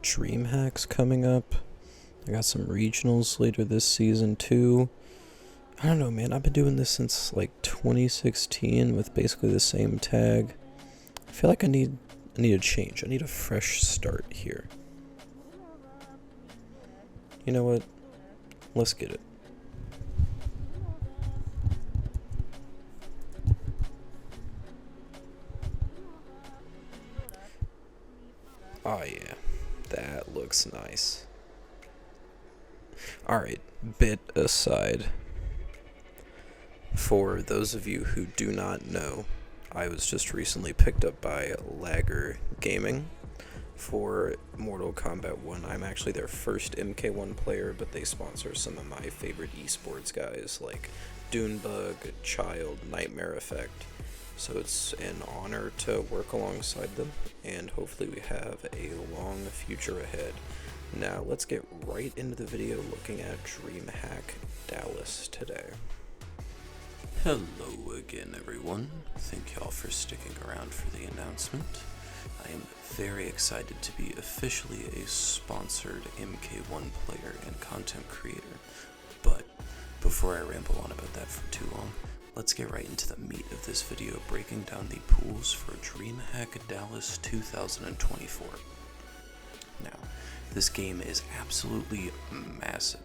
DreamHacks coming up. I got some regionals later this season too. I don't know, man. I've been doing this since like 2016 with basically the same tag. I feel like I need a change. I need a fresh start here. You know what? Let's get it. Oh yeah, that looks nice. Alright, bit aside. For those of you who do not know, I was just recently picked up by LAGr Gaming for Mortal Kombat 1. I'm actually their first MK1 player, but they sponsor some of my favorite esports guys like Dunebug, Child, Nightmare Effect. So it's an honor to work alongside them, and hopefully we have a long future ahead. Now let's get right into the video looking at DreamHack Dallas today. Hello again, everyone. Thank y'all for sticking around for the announcement. I am very excited to be officially a sponsored MK1 player and content creator. But before I ramble on about that for too long, let's get right into the meat of this video, breaking down the pools for DreamHack Dallas 2024. Now, this game is absolutely massive.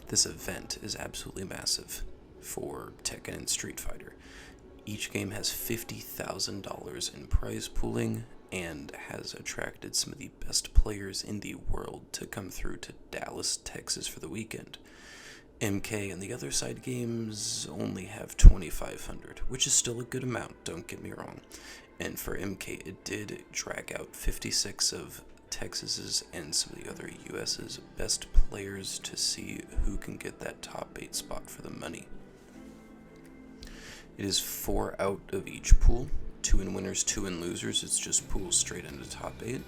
This event is absolutely massive for Tekken and Street Fighter. Each game has $50,000 in prize pooling and has attracted some of the best players in the world to come through to Dallas, Texas for the weekend. MK and the other side games only have 2,500, which is still a good amount, don't get me wrong. And for MK, it did drag out 56 of Texas's and some of the other US's best players to see who can get that top 8 spot for the money. It is 4 out of each pool, 2 in winners, 2 in losers. It's just pools straight into top 8.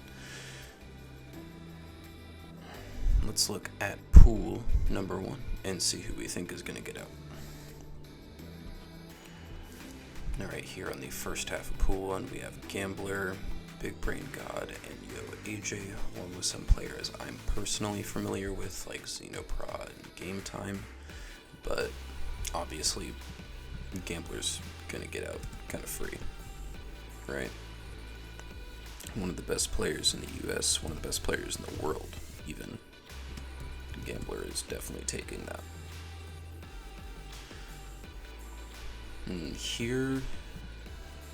Let's look at pool number 1 and see who we think is going to get out. Alright, here on the first half of pool 1, we have Gambler, Big Brain God, and Yo AJ, along with some players I'm personally familiar with, like Xenoprod and Game Time, but obviously Gambler's gonna get out kind of free, right? One of the best players in the US, one of the best players in the world, even. Gambler is definitely taking that. And here,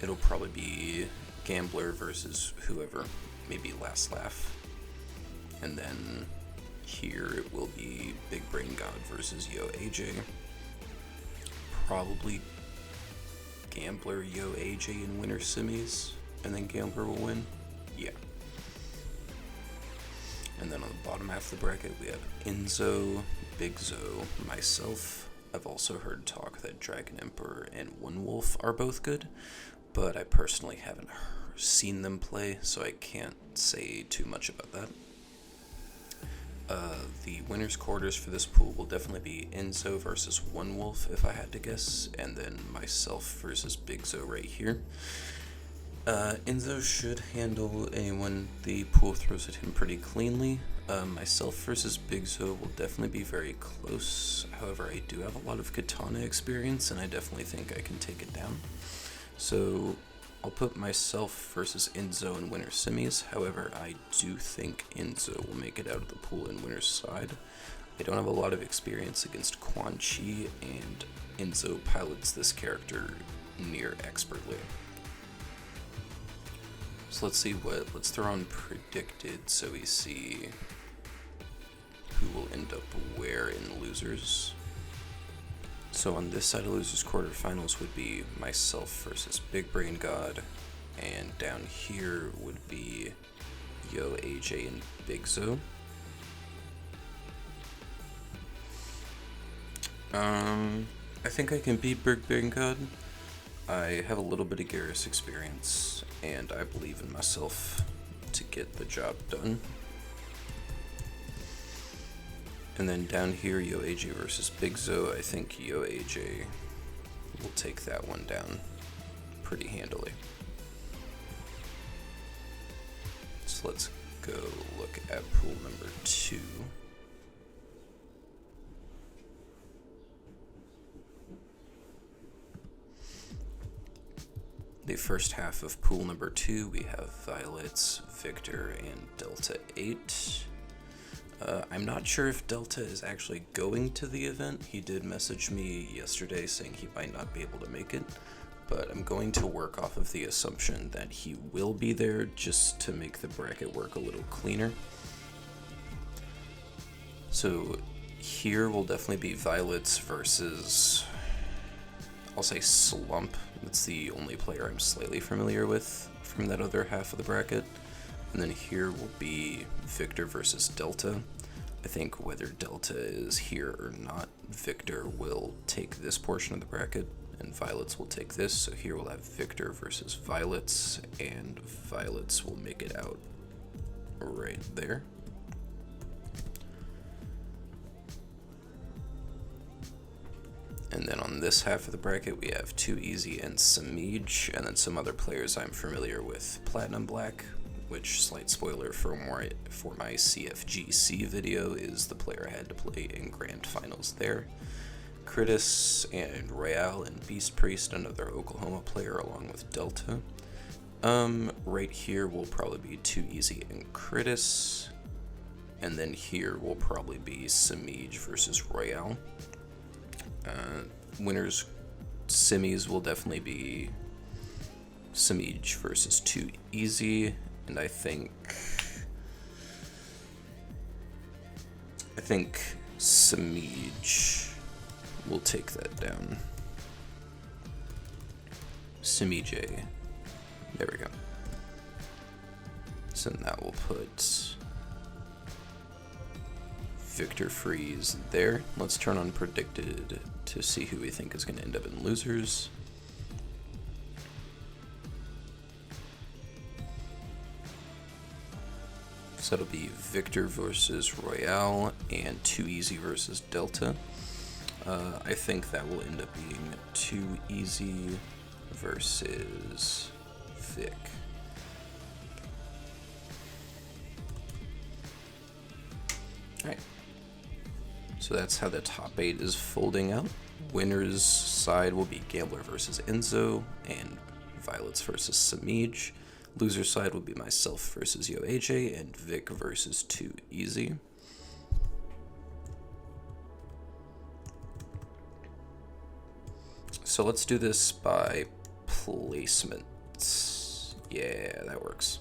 it'll probably be Gambler versus whoever, maybe Last Laugh. And then here it will be Big Brain God versus Yo AJ. Probably Gambler, Yo AJ in winner semis, and then Gambler will win. Yeah. And then on the bottom half of the bracket, we have Enzo, Big Zo, myself. I've also heard talk that Dragon Emperor and One Wolf are both good, but I personally haven't seen them play, so I can't say too much about that. The winner's quarters for this pool will definitely be Enzo versus One Wolf, if I had to guess, and then myself versus Big Zo right here. Enzo should handle anyone the pool throws at him pretty cleanly. Myself versus Big Zo will definitely be very close. However, I do have a lot of katana experience, and I definitely think I can take it down. So I'll put myself versus Enzo in winner semis. However, I do think Enzo will make it out of the pool in winner's side. I don't have a lot of experience against Quan Chi, and Enzo pilots this character near expertly. So let's throw on predicted so we see who will end up where in losers. So on this side of losers quarterfinals would be myself versus Big Brain God, and down here would be Yo AJ and Big Zo. I think I can beat Big Brain God. I have a little bit of Garrus experience, and I believe in myself to get the job done. And then down here, Yo AJ versus Big Zo. I think Yo AJ will take that one down pretty handily. So let's go look at pool number 2. The first half of pool number 2, we have Violets, Victor, and Delta 8. I'm not sure if Delta is actually going to the event. He did message me yesterday saying he might not be able to make it, but I'm going to work off of the assumption that he will be there just to make the bracket work a little cleaner. So here will definitely be Violets versus, I'll say, Slump. That's the only player I'm slightly familiar with from that other half of the bracket. And then here will be Victor versus Delta. I think whether Delta is here or not, Victor will take this portion of the bracket and Violets will take this. So here we'll have Victor versus Violets, and Violets will make it out right there. And then on this half of the bracket, we have 2easy and Samij, and then some other players I'm familiar with. Platinum Black, which, slight spoiler for my CFGC video, is the player I had to play in Grand Finals there. Critis and Royale and Beast Priest, another Oklahoma player, along with Delta. Right here will probably be 2easy and Critis, and then here will probably be Samij versus Royale. Winners semis will definitely be Samij versus 2easy, and I think Samij will take that down. Samij, there we go. So that will put Victor Freeze there. Let's turn on predicted to see who we think is going to end up in losers. So it'll be Victor versus Royale and 2easy versus Delta. I think that will end up being 2easy versus Vic. Alright. So that's how the top 8 is folding out. Winner's side will be Gambler versus Enzo and Violets versus Samij. Loser side will be myself versus YoAJ and Vic versus 2easy. So let's do this by placement. Yeah, that works.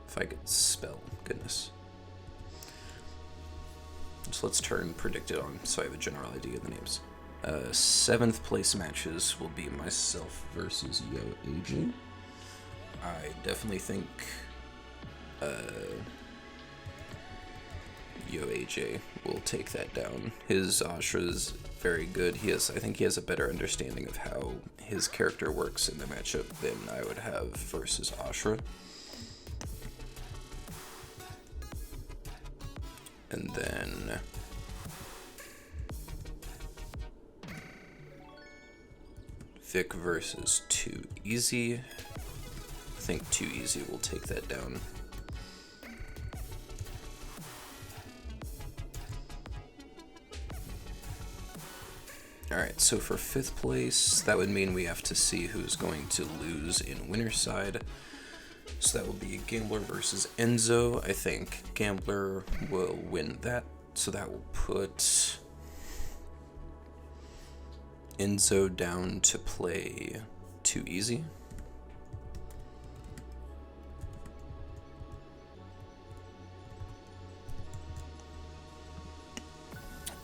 If I could spell, goodness. So let's turn predicted on so I have a general idea of the names. 7th place matches will be myself versus YoAJ. I definitely think YoAJ will take that down. His Ashra is very good. I think he has a better understanding of how his character works in the matchup than I would have versus Ashra. And then Vic versus 2easy. I think 2easy will take that down. Alright, so for 5th place, that would mean we have to see who's going to lose in winner's side. So that will be Gambler versus Enzo. I think Gambler will win that, so that will put Enzo down to play 2easy.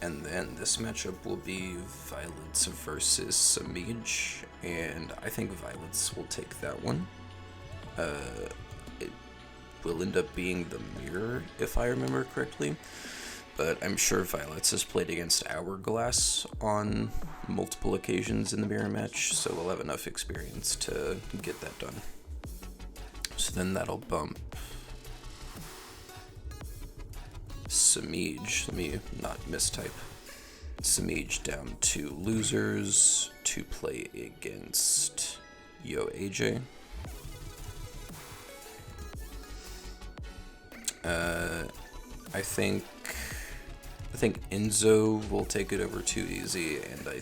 And then this matchup will be Violets versus Samij, and I think Violets will take that one. It will end up being the mirror, if I remember correctly, but I'm sure Violets has played against Hourglass on multiple occasions in the mirror match, so we'll have enough experience to get that done. So then that'll bump Samij, let me not mistype, Samij down to losers to play against YoAJ. I think Enzo will take it over Too Easy, and I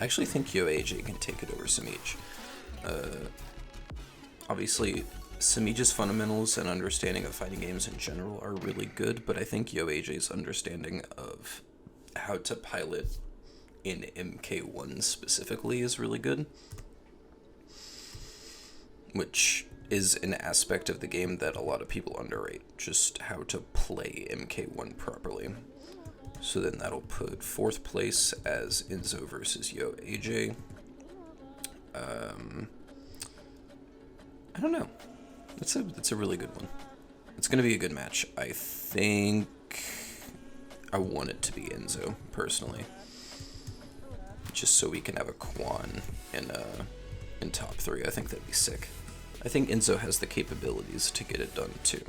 actually think YoAJ can take it over Samij. Obviously, Samij's fundamentals and understanding of fighting games in general are really good, but I think YoAJ's understanding of how to pilot in MK1 specifically is really good, which is an aspect of the game that a lot of people underrate, just how to play MK1 properly. So then that'll put 4th place as Enzo versus YoAJ. I don't know. That's a really good one. It's going to be a good match. I think I want it to be Enzo, personally. Just so we can have a Quan in top 3. I think that'd be sick. I think Enzo has the capabilities to get it done, too.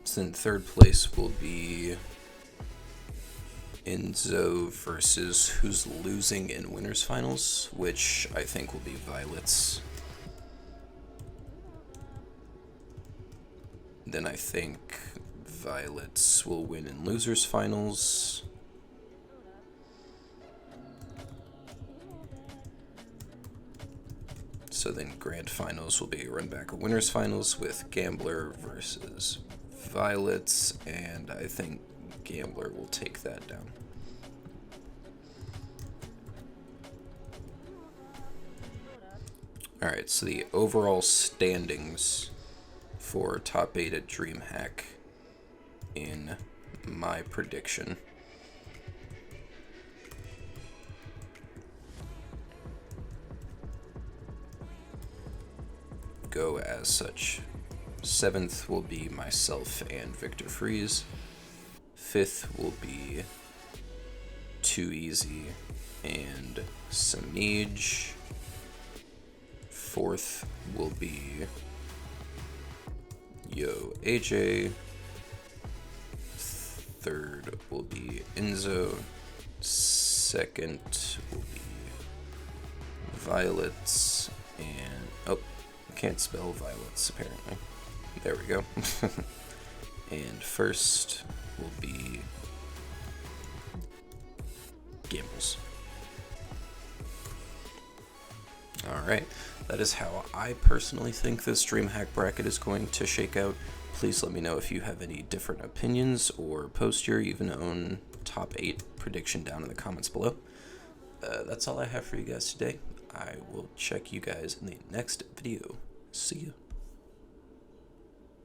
So then 3rd place will be Enzo versus who's losing in winners finals, which I think will be Violets. Then I think Violets will win in losers finals. So then grand finals will be run back of winners finals with Gambler versus Violets, and I think Gambler will take that down. Alright, so the overall standings for top 8 at DreamHack in my prediction. Go as such. 7th will be myself and Victor Freeze. 5th will be Too Easy and Samij. 4th will be YoAJ. 3rd will be Enzo. 2nd will be Violets. And, oh, can't spell Violets apparently. There we go. And 1st will be Gambles. Alright, that is how I personally think this DreamHack bracket is going to shake out. Please let me know if you have any different opinions, or post your even own top 8 prediction down in the comments below. That's all I have for you guys today. I will check you guys in the next video. See ya.